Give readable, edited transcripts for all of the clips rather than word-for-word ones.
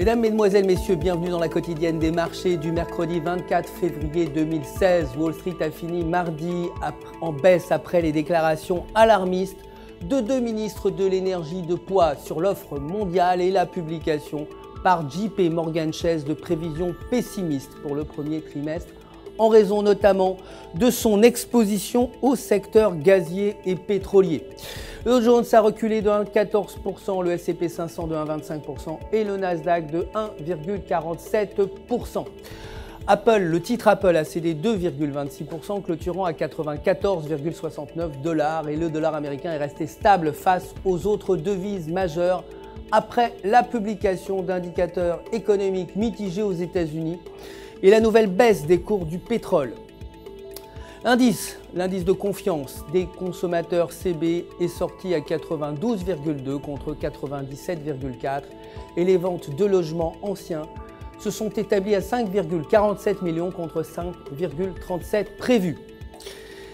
Mesdames, Mesdemoiselles, Messieurs, bienvenue dans la quotidienne des marchés du mercredi 24 février 2016. Wall Street a fini mardi en baisse après les déclarations alarmistes de deux ministres de l'énergie de poids sur l'offre mondiale et la publication par JP Morgan Chase de prévisions pessimistes pour le premier trimestre, en raison notamment de son exposition au secteur gazier et pétrolier. Le Dow Jones a reculé de 1,14%, le S&P 500 de 1,25% et le Nasdaq de 1,47%. Apple, le titre Apple a cédé 2,26%, clôturant à 94,69$ et le dollar américain est resté stable face aux autres devises majeures après la publication d'indicateurs économiques mitigés aux États-Unis et la nouvelle baisse des cours du pétrole. L'indice de confiance des consommateurs CB est sorti à 92,2 contre 97,4 et les ventes de logements anciens se sont établies à 5,47 millions contre 5,37 prévus.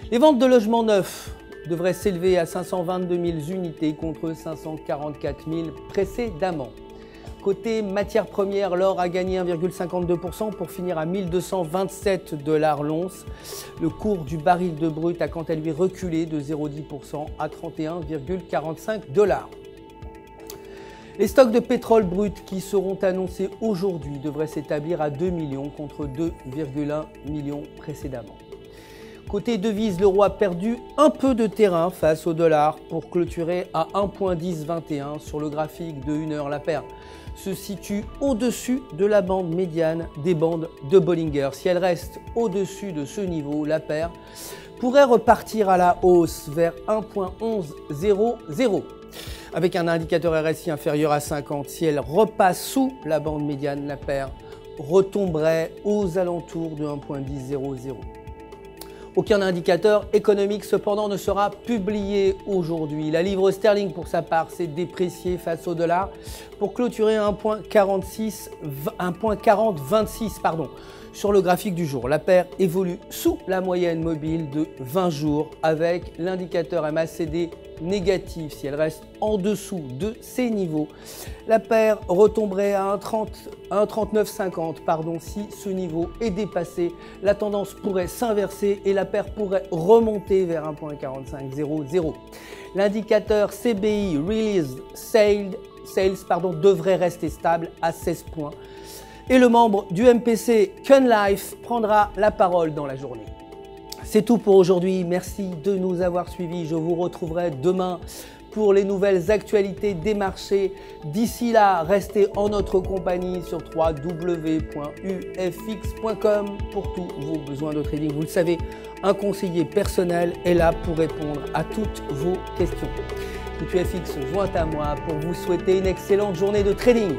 Les ventes de logements neufs devraient s'élever à 522 000 unités contre 544 000 précédemment. Côté matières premières, l'or a gagné 1,52% pour finir à 1227$ l'once. Le cours du baril de brut a quant à lui reculé de 0,10% à 31,45$. Les stocks de pétrole brut qui seront annoncés aujourd'hui devraient s'établir à 2 millions contre 2,1 millions précédemment. Côté devises, l'euro a perdu un peu de terrain face au dollar pour clôturer à 1,1021 sur le graphique de 1 heure. La paire se situe au-dessus de la bande médiane des bandes de Bollinger. Si elle reste au-dessus de ce niveau, la paire pourrait repartir à la hausse vers 1,1100. Avec un indicateur RSI inférieur à 50, si elle repasse sous la bande médiane, la paire retomberait aux alentours de 1,1000. Aucun indicateur économique cependant ne sera publié aujourd'hui. La livre sterling pour sa part s'est dépréciée face au dollar pour clôturer à 1,4026 sur le graphique du jour. La paire évolue sous la moyenne mobile de 20 jours avec l'indicateur MACD négatif. Si elle reste en dessous de ces niveaux, la paire retomberait à 1,3950. Si ce niveau est dépassé, la tendance pourrait s'inverser et la paire pourrait remonter vers 1,4500. L'indicateur CBI Released Sales devrait rester stable à 16 points. Et le membre du MPC Kunlife prendra la parole dans la journée. C'est tout pour aujourd'hui. Merci de nous avoir suivis. Je vous retrouverai demain pour les nouvelles actualités des marchés. D'ici là, restez en notre compagnie sur www.ufx.com pour tous vos besoins de trading. Vous le savez, un conseiller personnel est là pour répondre à toutes vos questions. UFX joint à moi pour vous souhaiter une excellente journée de trading.